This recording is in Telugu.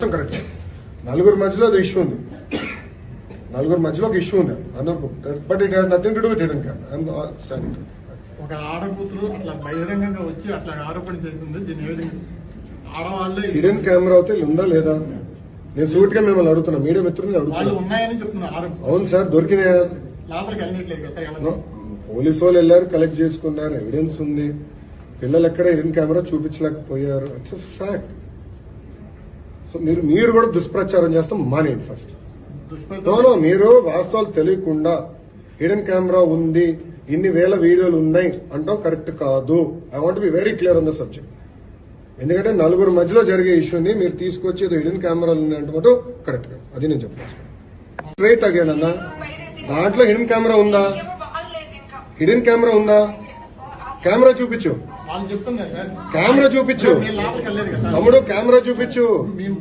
చెప్పడం కరెక్ట్. నలుగురు మధ్యలో అది ఇష్యూ ఉంది, నలుగురు మధ్యలో ఒక ఇష్యూ ఉంది అందరూ, but it has nothing to do with hidden camera. ఒక ఆడకూతురు అట్లా బహిరంగంగా వచ్చి అట్లా ఆరోపణ చేసింది. దీని ఏ విధంగా ఆడవాళ్ళు హిడెన్ కెమెరా అయితే ఉందా లేదా నేను సూట్ గా మిమ్మల్ని అడుగుతున్నా, మీడియా మిత్రులు వాళ్ళు అడుగుతున్నా. ఉన్నాయని చెప్తున్నారు ఆరోపణ. అవును సార్, దొరికినాయా? లోపలికి వెళ్ళట్లేదు కదా సార్ ఎవరు? పోలీసు వాళ్ళు వెళ్ళారు, కలెక్ట్ చేసుకున్నారు, ఎవిడెన్స్ ఉంది. పిల్లలు ఎక్కడ హిడెన్ కెమెరా చూపించలేకపోయారు, ఇట్స్ ఫ్యాక్ట్. సో మీరు కూడా దుష్ప్రచారం చేస్తాం మానేయండి ఫస్ట్. నో, మీరు వాస్తవాలు తెలియకుండా హిడెన్ కెమెరా ఉంది, ఇన్ని వేల వీడియోలు ఉన్నాయి అంటాం కరెక్ట్ కాదు. I want be very clear on the subject. ఎందుకంటే నలుగురు మధ్యలో జరిగే ఇష్యూని మీరు తీసుకొచ్చి హిడెన్ కెమెరాలు ఉన్నాయంటే కరెక్ట్ కాదు. అది నేను చెప్తాను స్ట్రైట్ అగైన్ అన్న. దాంట్లో హిడెన్ కెమెరా ఉందా? హిడెన్ కెమెరా ఉందా? కెమెరా చూపించు, వాళ్ళు చెప్తున్నారు సార్. కెమెరా చూపించు మీరు లోపలికి వెళ్ళలేదు కదా తమ్ముడు, కెమెరా చూపించు. మేము